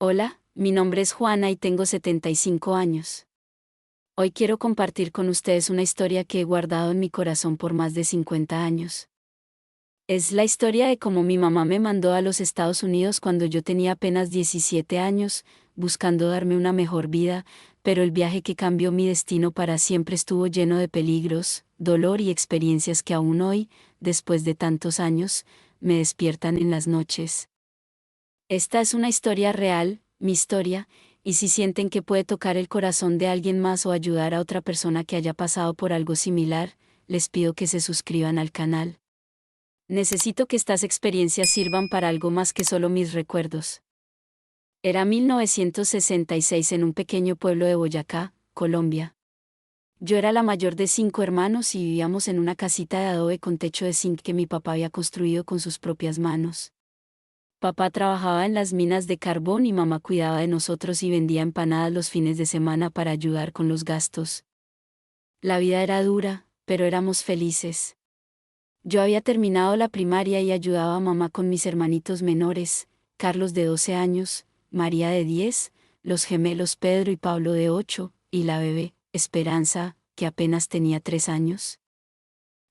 Hola, mi nombre es Juana y tengo 75 años. Hoy quiero compartir con ustedes una historia que he guardado en mi corazón por más de 50 años. Es la historia de cómo mi mamá me mandó a los Estados Unidos cuando yo tenía apenas 17 años, buscando darme una mejor vida, pero el viaje que cambió mi destino para siempre estuvo lleno de peligros, dolor y experiencias que aún hoy, después de tantos años, me despiertan en las noches. Esta es una historia real, mi historia, y si sienten que puede tocar el corazón de alguien más o ayudar a otra persona que haya pasado por algo similar, les pido que se suscriban al canal. Necesito que estas experiencias sirvan para algo más que solo mis recuerdos. Era 1966 en un pequeño pueblo de Boyacá, Colombia. Yo era la mayor de 5 hermanos y vivíamos en una casita de adobe con techo de zinc que mi papá había construido con sus propias manos. Papá trabajaba en las minas de carbón y mamá cuidaba de nosotros y vendía empanadas los fines de semana para ayudar con los gastos. La vida era dura, pero éramos felices. Yo había terminado la primaria y ayudaba a mamá con mis hermanitos menores, Carlos de 12 años, María de 10, los gemelos Pedro y Pablo de 8, y la bebé, Esperanza, que apenas tenía 3 años.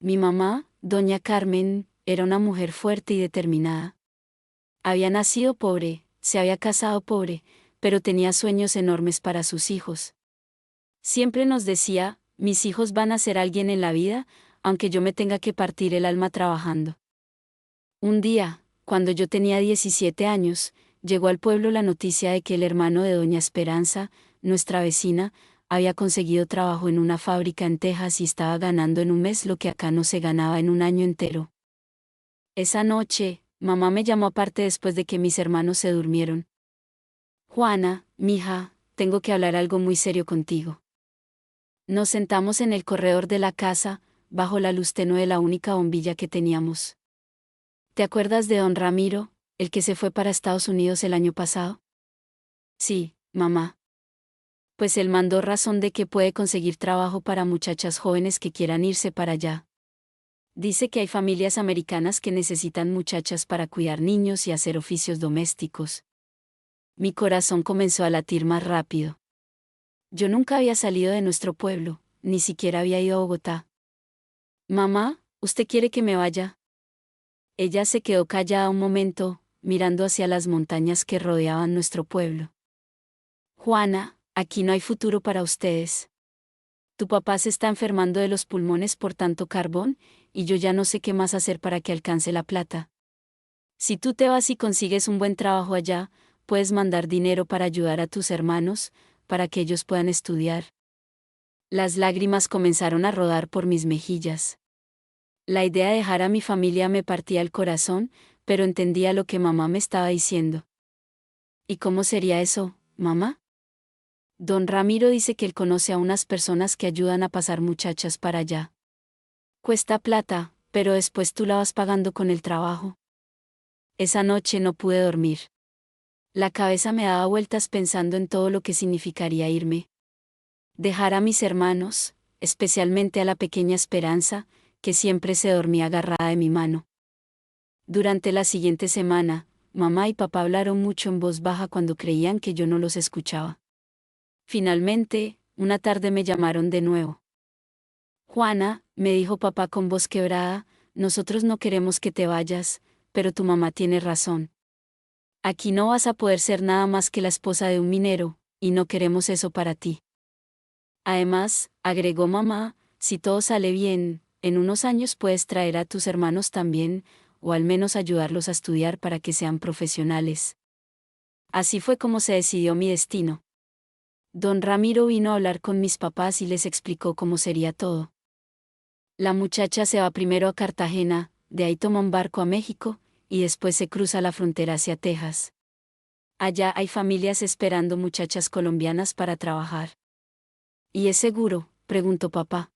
Mi mamá, doña Carmen, era una mujer fuerte y determinada. Había nacido pobre, se había casado pobre, pero tenía sueños enormes para sus hijos. Siempre nos decía, mis hijos van a ser alguien en la vida, aunque yo me tenga que partir el alma trabajando. Un día, cuando yo tenía 17 años, llegó al pueblo la noticia de que el hermano de doña Esperanza, nuestra vecina, había conseguido trabajo en una fábrica en Texas y estaba ganando en un mes lo que acá no se ganaba en un año entero. Esa noche, mamá me llamó aparte después de que mis hermanos se durmieron. Juana, mija, tengo que hablar algo muy serio contigo. Nos sentamos en el corredor de la casa, bajo la luz tenue de la única bombilla que teníamos. ¿Te acuerdas de don Ramiro, el que se fue para Estados Unidos el año pasado? Sí, mamá. Pues él mandó razón de que puede conseguir trabajo para muchachas jóvenes que quieran irse para allá. Dice que hay familias americanas que necesitan muchachas para cuidar niños y hacer oficios domésticos. Mi corazón comenzó a latir más rápido. Yo nunca había salido de nuestro pueblo, ni siquiera había ido a Bogotá. Mamá, ¿usted quiere que me vaya? Ella se quedó callada un momento, mirando hacia las montañas que rodeaban nuestro pueblo. Juana, aquí no hay futuro para ustedes. Tu papá se está enfermando de los pulmones por tanto carbón, y yo ya no sé qué más hacer para que alcance la plata. Si tú te vas y consigues un buen trabajo allá, puedes mandar dinero para ayudar a tus hermanos, para que ellos puedan estudiar. Las lágrimas comenzaron a rodar por mis mejillas. La idea de dejar a mi familia me partía el corazón, pero entendía lo que mamá me estaba diciendo. ¿Y cómo sería eso, mamá? Don Ramiro dice que él conoce a unas personas que ayudan a pasar muchachas para allá. Cuesta plata, pero después tú la vas pagando con el trabajo. Esa noche no pude dormir. La cabeza me daba vueltas pensando en todo lo que significaría irme. Dejar a mis hermanos, especialmente a la pequeña Esperanza, que siempre se dormía agarrada de mi mano. Durante la siguiente semana, mamá y papá hablaron mucho en voz baja cuando creían que yo no los escuchaba. Finalmente, una tarde me llamaron de nuevo. Juana, me dijo papá con voz quebrada, nosotros no queremos que te vayas, pero tu mamá tiene razón. Aquí no vas a poder ser nada más que la esposa de un minero, y no queremos eso para ti. Además, agregó mamá, si todo sale bien, en unos años puedes traer a tus hermanos también, o al menos ayudarlos a estudiar para que sean profesionales. Así fue como se decidió mi destino. Don Ramiro vino a hablar con mis papás y les explicó cómo sería todo. La muchacha se va primero a Cartagena, de ahí toma un barco a México, y después se cruza la frontera hacia Texas. Allá hay familias esperando muchachas colombianas para trabajar. ¿Y es seguro?, preguntó papá.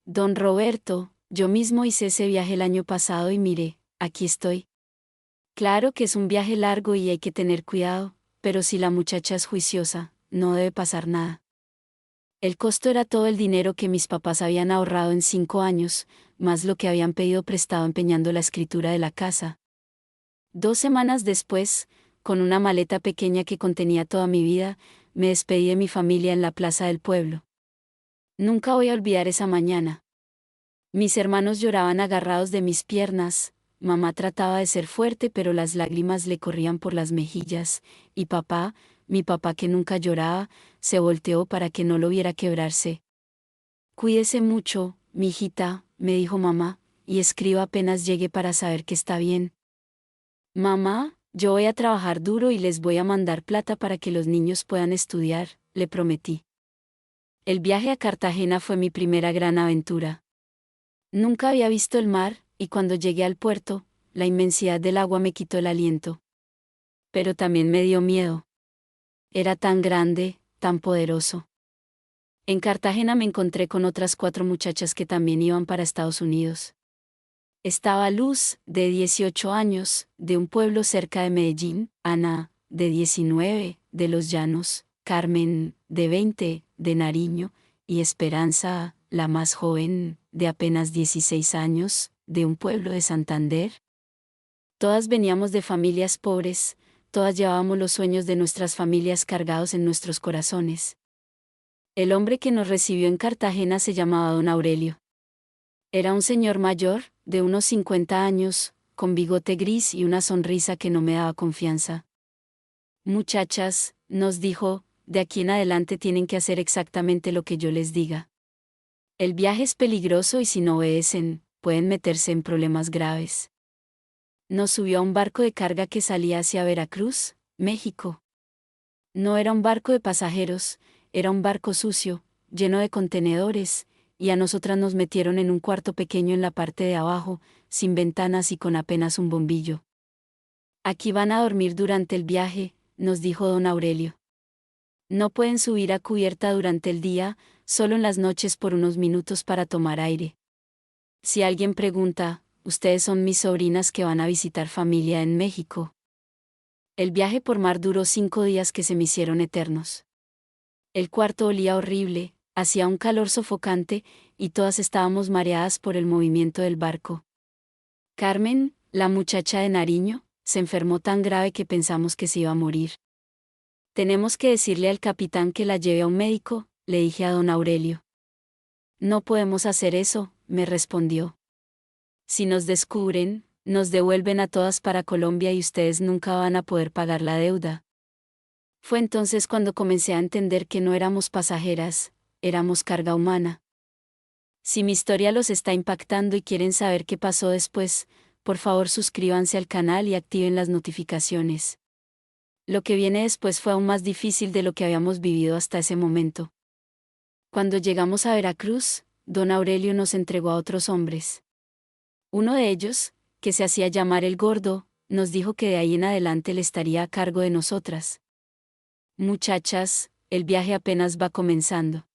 Don Roberto, yo mismo hice ese viaje el año pasado y mire, aquí estoy. Claro que es un viaje largo y hay que tener cuidado, pero si la muchacha es juiciosa, no debe pasar nada. El costo era todo el dinero que mis papás habían ahorrado en 5 años, más lo que habían pedido prestado empeñando la escritura de la casa. 2 semanas después, con una maleta pequeña que contenía toda mi vida, me despedí de mi familia en la plaza del pueblo. Nunca voy a olvidar esa mañana. Mis hermanos lloraban agarrados de mis piernas, mamá trataba de ser fuerte pero las lágrimas le corrían por las mejillas, y papá, mi papá que nunca lloraba, se volteó para que no lo viera quebrarse. Cuídese mucho, mijita, me dijo mamá, y escriba apenas llegue para saber que está bien. Mamá, yo voy a trabajar duro y les voy a mandar plata para que los niños puedan estudiar, le prometí. El viaje a Cartagena fue mi primera gran aventura. Nunca había visto el mar, y cuando llegué al puerto, la inmensidad del agua me quitó el aliento. Pero también me dio miedo. Era tan grande, tan poderoso. En Cartagena me encontré con otras 4 muchachas que también iban para Estados Unidos. Estaba Luz, de 18 años, de un pueblo cerca de Medellín, Ana, de 19, de Los Llanos, Carmen, de 20, de Nariño, y Esperanza, la más joven, de apenas 16 años, de un pueblo de Santander. Todas veníamos de familias pobres, todas llevábamos los sueños de nuestras familias cargados en nuestros corazones. El hombre que nos recibió en Cartagena se llamaba Don Aurelio. Era un señor mayor, de unos 50 años, con bigote gris y una sonrisa que no me daba confianza. Muchachas, nos dijo, de aquí en adelante tienen que hacer exactamente lo que yo les diga. El viaje es peligroso y si no obedecen, pueden meterse en problemas graves. Nos subió a un barco de carga que salía hacia Veracruz, México. No era un barco de pasajeros, era un barco sucio, lleno de contenedores, y a nosotras nos metieron en un cuarto pequeño en la parte de abajo, sin ventanas y con apenas un bombillo. Aquí van a dormir durante el viaje, nos dijo don Aurelio. No pueden subir a cubierta durante el día, solo en las noches por unos minutos para tomar aire. Si alguien pregunta, ustedes son mis sobrinas que van a visitar familia en México. El viaje por mar duró 5 días que se me hicieron eternos. El cuarto olía horrible, hacía un calor sofocante, y todas estábamos mareadas por el movimiento del barco. Carmen, la muchacha de Nariño, se enfermó tan grave que pensamos que se iba a morir. Tenemos que decirle al capitán que la lleve a un médico, le dije a don Aurelio. No podemos hacer eso, me respondió. Si nos descubren, nos devuelven a todas para Colombia y ustedes nunca van a poder pagar la deuda. Fue entonces cuando comencé a entender que no éramos pasajeras, éramos carga humana. Si mi historia los está impactando y quieren saber qué pasó después, por favor suscríbanse al canal y activen las notificaciones. Lo que viene después fue aún más difícil de lo que habíamos vivido hasta ese momento. Cuando llegamos a Veracruz, don Aurelio nos entregó a otros hombres. Uno de ellos, que se hacía llamar el Gordo, nos dijo que de ahí en adelante él estaría a cargo de nosotras. Muchachas, el viaje apenas va comenzando.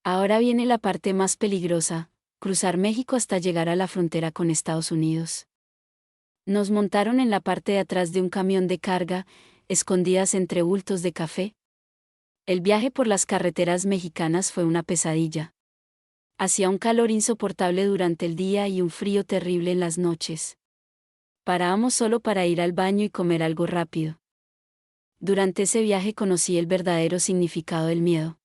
Ahora viene la parte más peligrosa, cruzar México hasta llegar a la frontera con Estados Unidos. Nos montaron en la parte de atrás de un camión de carga, escondidas entre bultos de café. El viaje por las carreteras mexicanas fue una pesadilla. Hacía un calor insoportable durante el día y un frío terrible en las noches. Parábamos solo para ir al baño y comer algo rápido. Durante ese viaje conocí el verdadero significado del miedo.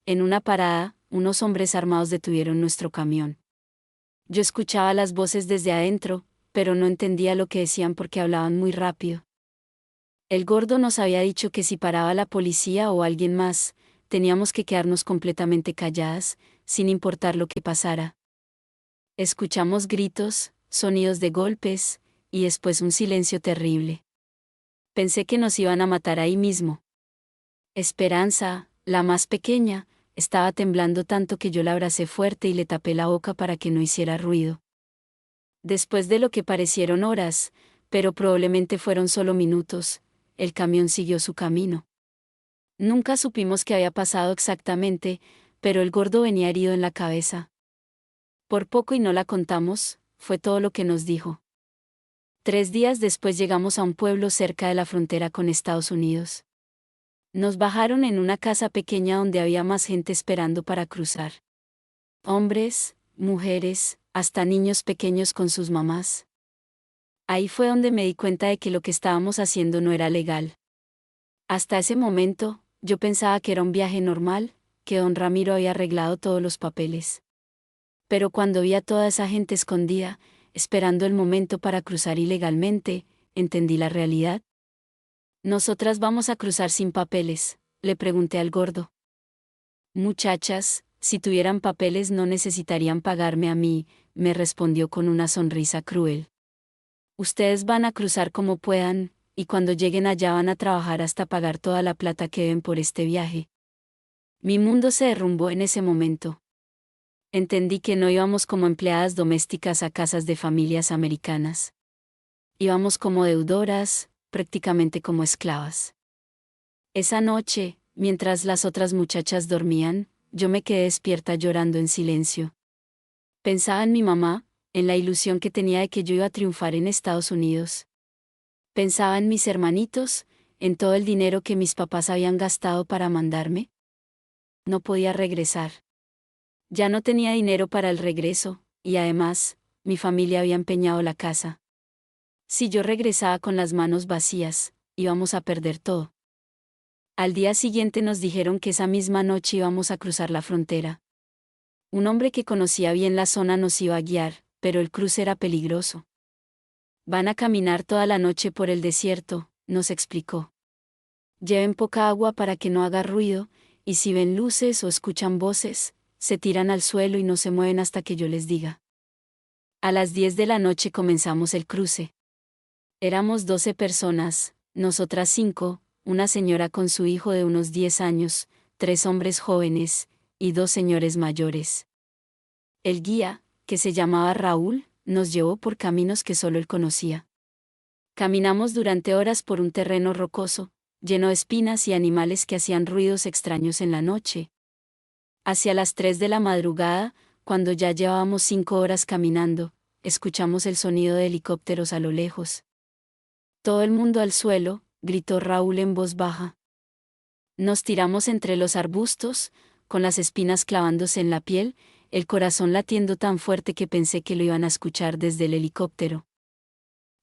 En una parada, unos hombres armados detuvieron nuestro camión. Yo escuchaba las voces desde adentro, pero no entendía lo que decían porque hablaban muy rápido. El Gordo nos había dicho que si paraba la policía o alguien más, teníamos que quedarnos completamente calladas, sin importar lo que pasara. Escuchamos gritos, sonidos de golpes, y después un silencio terrible. Pensé que nos iban a matar ahí mismo. Esperanza, la más pequeña, estaba temblando tanto que yo la abracé fuerte y le tapé la boca para que no hiciera ruido. Después de lo que parecieron horas, pero probablemente fueron solo minutos, el camión siguió su camino. Nunca supimos qué había pasado exactamente, pero el Gordo venía herido en la cabeza. Por poco y no la contamos, fue todo lo que nos dijo. 3 días después llegamos a un pueblo cerca de la frontera con Estados Unidos. Nos bajaron en una casa pequeña donde había más gente esperando para cruzar. Hombres, mujeres, hasta niños pequeños con sus mamás. Ahí fue donde me di cuenta de que lo que estábamos haciendo no era legal. Hasta ese momento, yo pensaba que era un viaje normal, que don Ramiro había arreglado todos los papeles. Pero cuando vi a toda esa gente escondida, esperando el momento para cruzar ilegalmente, entendí la realidad. Nosotras vamos a cruzar sin papeles, le pregunté al gordo. Muchachas, si tuvieran papeles no necesitarían pagarme a mí, me respondió con una sonrisa cruel. Ustedes van a cruzar como puedan, y cuando lleguen allá van a trabajar hasta pagar toda la plata que deben por este viaje. Mi mundo se derrumbó en ese momento. Entendí que no íbamos como empleadas domésticas a casas de familias americanas. Íbamos como deudoras, prácticamente como esclavas. Esa noche, mientras las otras muchachas dormían, yo me quedé despierta llorando en silencio. Pensaba en mi mamá, en la ilusión que tenía de que yo iba a triunfar en Estados Unidos. Pensaba en mis hermanitos, en todo el dinero que mis papás habían gastado para mandarme. No podía regresar. Ya no tenía dinero para el regreso, y además, mi familia había empeñado la casa. Si yo regresaba con las manos vacías, íbamos a perder todo. Al día siguiente nos dijeron que esa misma noche íbamos a cruzar la frontera. Un hombre que conocía bien la zona nos iba a guiar, pero el cruce era peligroso. Van a caminar toda la noche por el desierto, nos explicó. Lleven poca agua para que no haga ruido, y si ven luces o escuchan voces, se tiran al suelo y no se mueven hasta que yo les diga. A las 10 de la noche comenzamos el cruce. Éramos 12 personas, nosotras 5, una señora con su hijo de unos 10 años, 3 hombres jóvenes, y 2 señores mayores. El guía, que se llamaba Raúl, nos llevó por caminos que solo él conocía. Caminamos durante horas por un terreno rocoso, lleno de espinas y animales que hacían ruidos extraños en la noche. Hacia las 3 de la madrugada, cuando ya llevábamos 5 horas caminando, escuchamos el sonido de helicópteros a lo lejos. Todo el mundo al suelo, gritó Raúl en voz baja. Nos tiramos entre los arbustos, con las espinas clavándose en la piel, el corazón latiendo tan fuerte que pensé que lo iban a escuchar desde el helicóptero.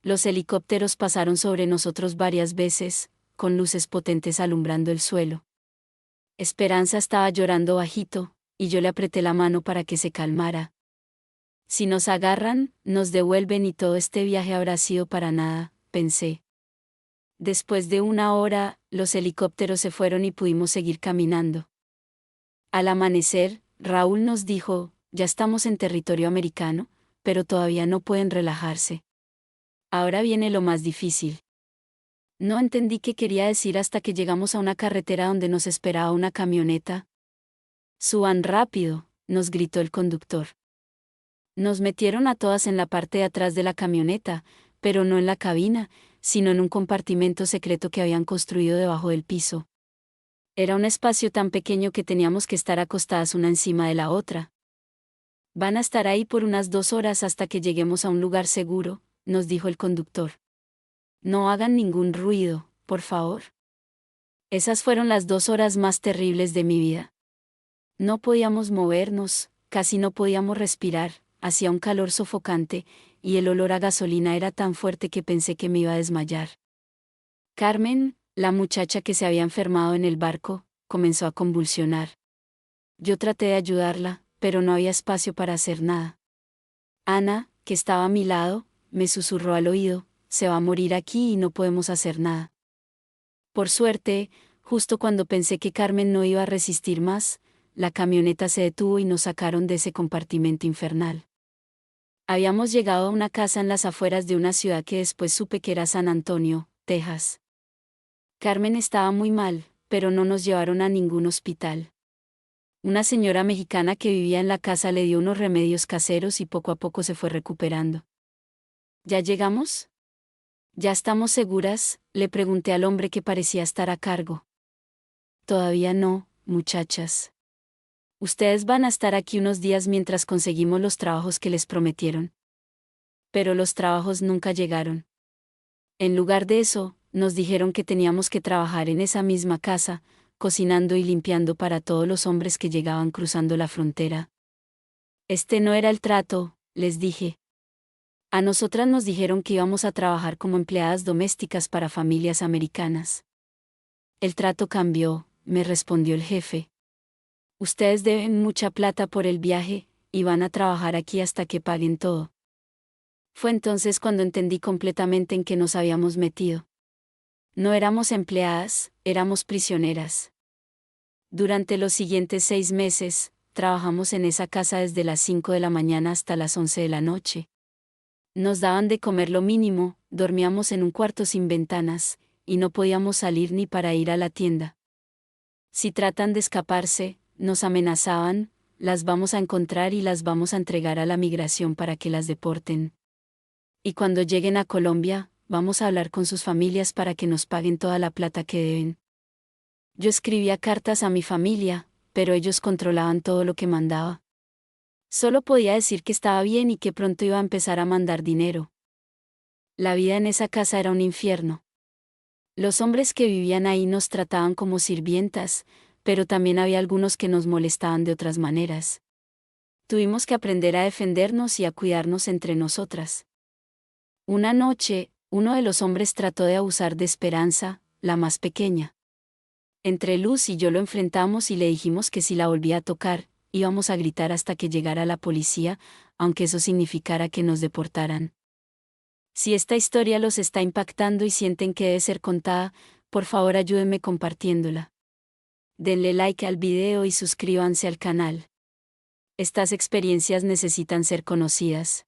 Los helicópteros pasaron sobre nosotros varias veces, con luces potentes alumbrando el suelo. Esperanza estaba llorando bajito, y yo le apreté la mano para que se calmara. Si nos agarran, nos devuelven y todo este viaje habrá sido para nada, pensé. Después de una hora, los helicópteros se fueron y pudimos seguir caminando. Al amanecer, Raúl nos dijo, ya estamos en territorio americano, pero todavía no pueden relajarse. Ahora viene lo más difícil. No entendí qué quería decir hasta que llegamos a una carretera donde nos esperaba una camioneta. Suban rápido, nos gritó el conductor. Nos metieron a todas en la parte de atrás de la camioneta, pero no en la cabina, sino en un compartimento secreto que habían construido debajo del piso. Era un espacio tan pequeño que teníamos que estar acostadas una encima de la otra. Van a estar ahí por unas 2 horas hasta que lleguemos a un lugar seguro, nos dijo el conductor. No hagan ningún ruido, por favor. Esas fueron las 2 horas más terribles de mi vida. No podíamos movernos, casi no podíamos respirar, hacía un calor sofocante, y el olor a gasolina era tan fuerte que pensé que me iba a desmayar. Carmen, la muchacha que se había enfermado en el barco, comenzó a convulsionar. Yo traté de ayudarla, pero no había espacio para hacer nada. Ana, que estaba a mi lado, me susurró al oído, se va a morir aquí y no podemos hacer nada. Por suerte, justo cuando pensé que Carmen no iba a resistir más, la camioneta se detuvo y nos sacaron de ese compartimento infernal. Habíamos llegado a una casa en las afueras de una ciudad que después supe que era San Antonio, Texas. Carmen estaba muy mal, pero no nos llevaron a ningún hospital. Una señora mexicana que vivía en la casa le dio unos remedios caseros y poco a poco se fue recuperando. ¿Ya llegamos? ¿Ya estamos seguras?, le pregunté al hombre que parecía estar a cargo. Todavía no, muchachas. Ustedes van a estar aquí unos días mientras conseguimos los trabajos que les prometieron. Pero los trabajos nunca llegaron. En lugar de eso, nos dijeron que teníamos que trabajar en esa misma casa, cocinando y limpiando para todos los hombres que llegaban cruzando la frontera. Este no era el trato, les dije. A nosotras nos dijeron que íbamos a trabajar como empleadas domésticas para familias americanas. El trato cambió, me respondió el jefe. Ustedes deben mucha plata por el viaje, y van a trabajar aquí hasta que paguen todo. Fue entonces cuando entendí completamente en qué nos habíamos metido. No éramos empleadas, éramos prisioneras. Durante los siguientes 6 meses, trabajamos en esa casa desde las 5 de la mañana hasta las 11 de la noche. Nos daban de comer lo mínimo, dormíamos en un cuarto sin ventanas, y no podíamos salir ni para ir a la tienda. Si tratan de escaparse, nos amenazaban, las vamos a encontrar y las vamos a entregar a la migración para que las deporten. Y cuando lleguen a Colombia, vamos a hablar con sus familias para que nos paguen toda la plata que deben. Yo escribía cartas a mi familia, pero ellos controlaban todo lo que mandaba. Solo podía decir que estaba bien y que pronto iba a empezar a mandar dinero. La vida en esa casa era un infierno. Los hombres que vivían ahí nos trataban como sirvientas, pero también había algunos que nos molestaban de otras maneras. Tuvimos que aprender a defendernos y a cuidarnos entre nosotras. Una noche, uno de los hombres trató de abusar de Esperanza, la más pequeña. Entre Luz y yo lo enfrentamos y le dijimos que si la volvía a tocar, íbamos a gritar hasta que llegara la policía, aunque eso significara que nos deportaran. Si esta historia los está impactando y sienten que debe ser contada, por favor ayúdenme compartiéndola. Denle like al video y suscríbanse al canal. Estas experiencias necesitan ser conocidas.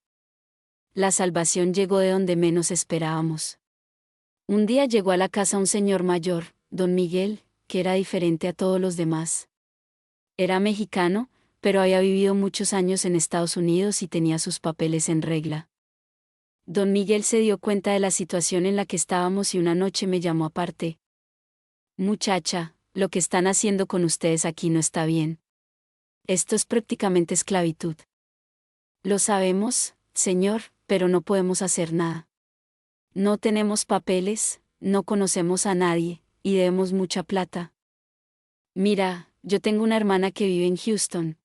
La salvación llegó de donde menos esperábamos. Un día llegó a la casa un señor mayor, don Miguel, que era diferente a todos los demás. Era mexicano, pero había vivido muchos años en Estados Unidos y tenía sus papeles en regla. Don Miguel se dio cuenta de la situación en la que estábamos y una noche me llamó aparte. Muchacha, lo que están haciendo con ustedes aquí no está bien. Esto es prácticamente esclavitud. Lo sabemos, señor, pero no podemos hacer nada. No tenemos papeles, no conocemos a nadie, y debemos mucha plata. Mira, yo tengo una hermana que vive en Houston.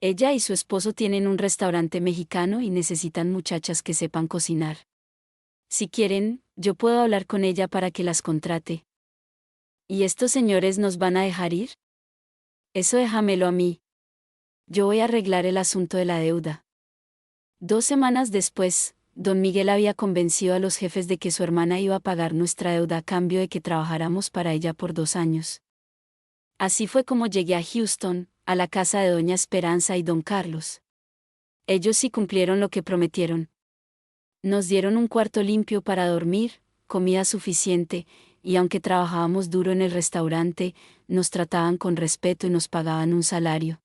Ella y su esposo tienen un restaurante mexicano y necesitan muchachas que sepan cocinar. Si quieren, yo puedo hablar con ella para que las contrate. ¿Y estos señores nos van a dejar ir? Eso déjamelo a mí. Yo voy a arreglar el asunto de la deuda. 2 semanas después, don Miguel había convencido a los jefes de que su hermana iba a pagar nuestra deuda a cambio de que trabajáramos para ella por 2 años. Así fue como llegué a Houston, a la casa de doña Esperanza y don Carlos. Ellos sí cumplieron lo que prometieron. Nos dieron un cuarto limpio para dormir, comida suficiente, y aunque trabajábamos duro en el restaurante, nos trataban con respeto y nos pagaban un salario.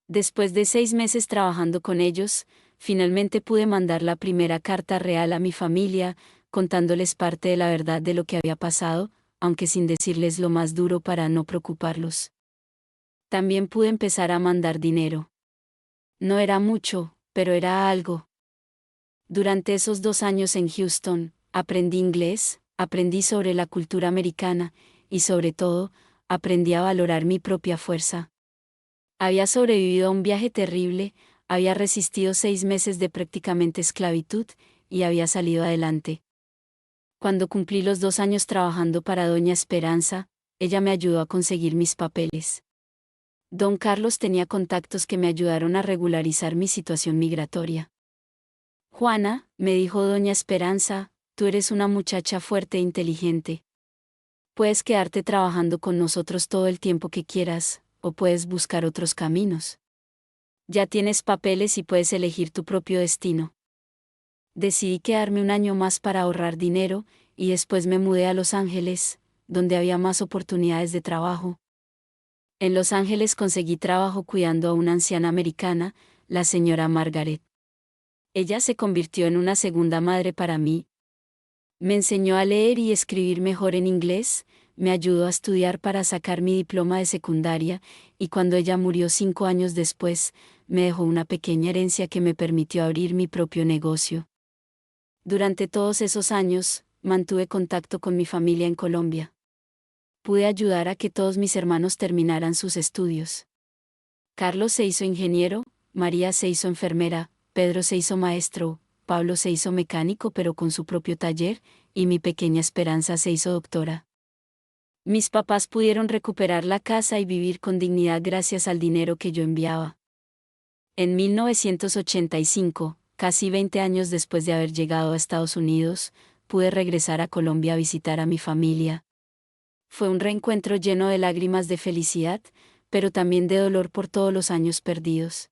Después de 6 meses trabajando con ellos, finalmente pude mandar la primera carta real a mi familia, contándoles parte de la verdad de lo que había pasado, aunque sin decirles lo más duro para no preocuparlos. También pude empezar a mandar dinero. No era mucho, pero era algo. Durante esos 2 años en Houston, aprendí inglés, aprendí sobre la cultura americana, y sobre todo, aprendí a valorar mi propia fuerza. Había sobrevivido a un viaje terrible, había resistido 6 meses de prácticamente esclavitud, y había salido adelante. Cuando cumplí los 2 años trabajando para doña Esperanza, ella me ayudó a conseguir mis papeles. Don Carlos tenía contactos que me ayudaron a regularizar mi situación migratoria. Juana, me dijo doña Esperanza, tú eres una muchacha fuerte e inteligente. Puedes quedarte trabajando con nosotros todo el tiempo que quieras, o puedes buscar otros caminos. Ya tienes papeles y puedes elegir tu propio destino. Decidí quedarme un año más para ahorrar dinero, y después me mudé a Los Ángeles, donde había más oportunidades de trabajo. En Los Ángeles conseguí trabajo cuidando a una anciana americana, la señora Margaret. Ella se convirtió en una segunda madre para mí. Me enseñó a leer y escribir mejor en inglés, me ayudó a estudiar para sacar mi diploma de secundaria, y cuando ella murió 5 años después, me dejó una pequeña herencia que me permitió abrir mi propio negocio. Durante todos esos años, mantuve contacto con mi familia en Colombia. Pude ayudar a que todos mis hermanos terminaran sus estudios. Carlos se hizo ingeniero, María se hizo enfermera, Pedro se hizo maestro, Pablo se hizo mecánico pero con su propio taller, y mi pequeña Esperanza se hizo doctora. Mis papás pudieron recuperar la casa y vivir con dignidad gracias al dinero que yo enviaba. En 1985, casi 20 años después de haber llegado a Estados Unidos, pude regresar a Colombia a visitar a mi familia. Fue un reencuentro lleno de lágrimas de felicidad, pero también de dolor por todos los años perdidos.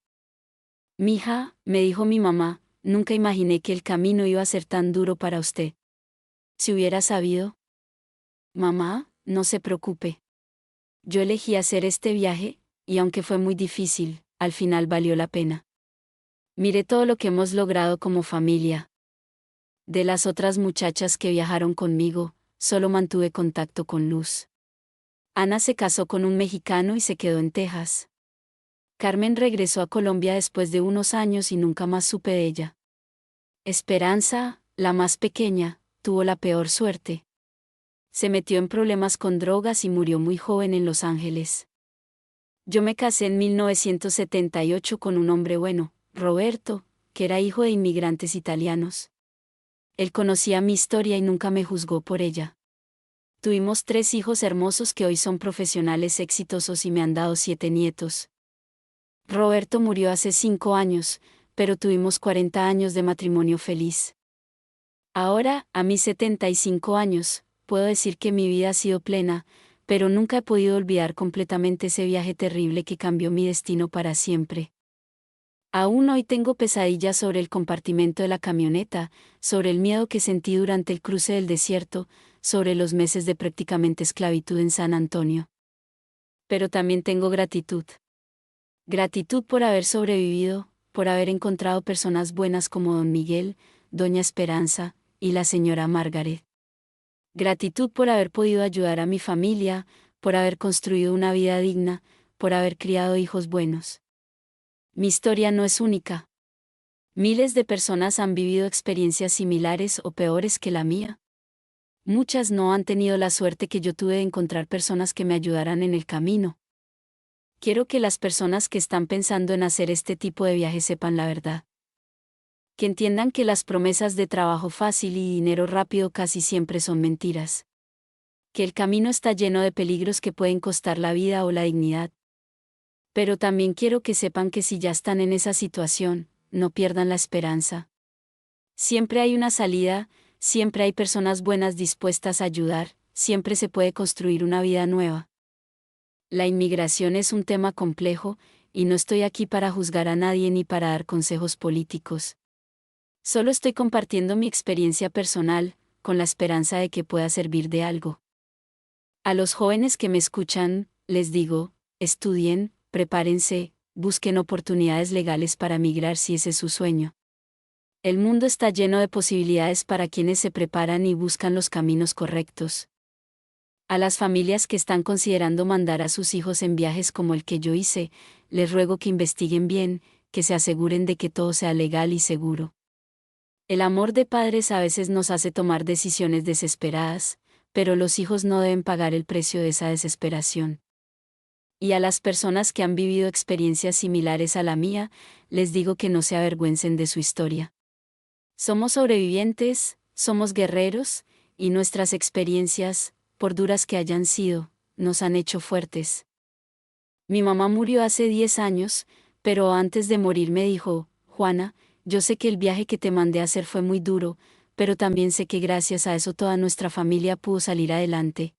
Mija, me dijo mi mamá, nunca imaginé que el camino iba a ser tan duro para usted. Si hubiera sabido. Mamá, no se preocupe. Yo elegí hacer este viaje, y aunque fue muy difícil, al final valió la pena. Mire todo lo que hemos logrado como familia. De las otras muchachas que viajaron conmigo, solo mantuve contacto con Luz. Ana se casó con un mexicano y se quedó en Texas. Carmen regresó a Colombia después de unos años y nunca más supe de ella. Esperanza, la más pequeña, tuvo la peor suerte. Se metió en problemas con drogas y murió muy joven en Los Ángeles. Yo me casé en 1978 con un hombre bueno, Roberto, que era hijo de inmigrantes italianos. Él conocía mi historia y nunca me juzgó por ella. Tuvimos 3 hijos hermosos que hoy son profesionales exitosos y me han dado 7 nietos. Roberto murió hace 5 años, pero tuvimos 40 años de matrimonio feliz. Ahora, a mis 75 años, puedo decir que mi vida ha sido plena, pero nunca he podido olvidar completamente ese viaje terrible que cambió mi destino para siempre. Aún hoy tengo pesadillas sobre el compartimento de la camioneta, sobre el miedo que sentí durante el cruce del desierto, sobre los meses de prácticamente esclavitud en San Antonio. Pero también tengo gratitud. Gratitud por haber sobrevivido, por haber encontrado personas buenas como don Miguel, doña Esperanza, y la señora Margaret. Gratitud por haber podido ayudar a mi familia, por haber construido una vida digna, por haber criado hijos buenos. Mi historia no es única. Miles de personas han vivido experiencias similares o peores que la mía. Muchas no han tenido la suerte que yo tuve de encontrar personas que me ayudaran en el camino. Quiero que las personas que están pensando en hacer este tipo de viaje sepan la verdad. Que entiendan que las promesas de trabajo fácil y dinero rápido casi siempre son mentiras. Que el camino está lleno de peligros que pueden costar la vida o la dignidad. Pero también quiero que sepan que si ya están en esa situación, no pierdan la esperanza. Siempre hay una salida, siempre hay personas buenas dispuestas a ayudar, siempre se puede construir una vida nueva. La inmigración es un tema complejo, y no estoy aquí para juzgar a nadie ni para dar consejos políticos. Solo estoy compartiendo mi experiencia personal, con la esperanza de que pueda servir de algo. A los jóvenes que me escuchan, les digo, estudien, prepárense, busquen oportunidades legales para migrar si ese es su sueño. El mundo está lleno de posibilidades para quienes se preparan y buscan los caminos correctos. A las familias que están considerando mandar a sus hijos en viajes como el que yo hice, les ruego que investiguen bien, que se aseguren de que todo sea legal y seguro. El amor de padres a veces nos hace tomar decisiones desesperadas, pero los hijos no deben pagar el precio de esa desesperación. Y a las personas que han vivido experiencias similares a la mía, les digo que no se avergüencen de su historia. Somos sobrevivientes, somos guerreros, y nuestras experiencias, por duras que hayan sido, nos han hecho fuertes. Mi mamá murió hace 10 años, pero antes de morir me dijo, Juana, yo sé que el viaje que te mandé a hacer fue muy duro, pero también sé que gracias a eso toda nuestra familia pudo salir adelante.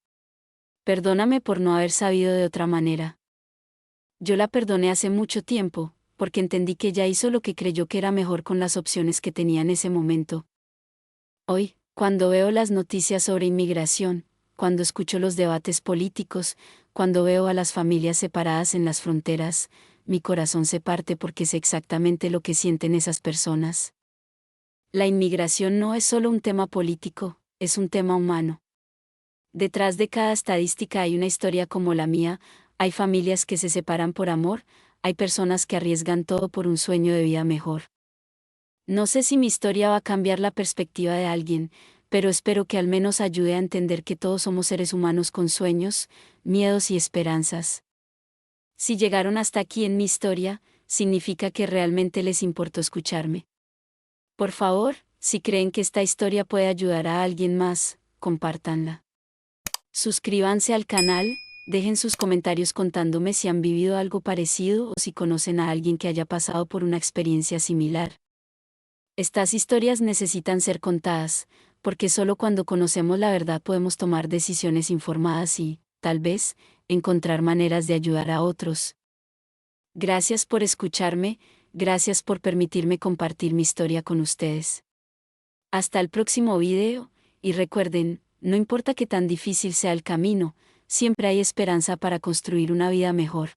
Perdóname por no haber sabido de otra manera. Yo la perdoné hace mucho tiempo, porque entendí que ella hizo lo que creyó que era mejor con las opciones que tenía en ese momento. Hoy, cuando veo las noticias sobre inmigración, cuando escucho los debates políticos, cuando veo a las familias separadas en las fronteras, mi corazón se parte porque sé exactamente lo que sienten esas personas. La inmigración no es solo un tema político, es un tema humano. Detrás de cada estadística hay una historia como la mía, hay familias que se separan por amor, hay personas que arriesgan todo por un sueño de vida mejor. No sé si mi historia va a cambiar la perspectiva de alguien, pero espero que al menos ayude a entender que todos somos seres humanos con sueños, miedos y esperanzas. Si llegaron hasta aquí en mi historia, significa que realmente les importó escucharme. Por favor, si creen que esta historia puede ayudar a alguien más, compártanla. Suscríbanse al canal, dejen sus comentarios contándome si han vivido algo parecido o si conocen a alguien que haya pasado por una experiencia similar. Estas historias necesitan ser contadas, porque solo cuando conocemos la verdad podemos tomar decisiones informadas y, tal vez, encontrar maneras de ayudar a otros. Gracias por escucharme, gracias por permitirme compartir mi historia con ustedes. Hasta el próximo video, y recuerden, no importa qué tan difícil sea el camino, siempre hay esperanza para construir una vida mejor.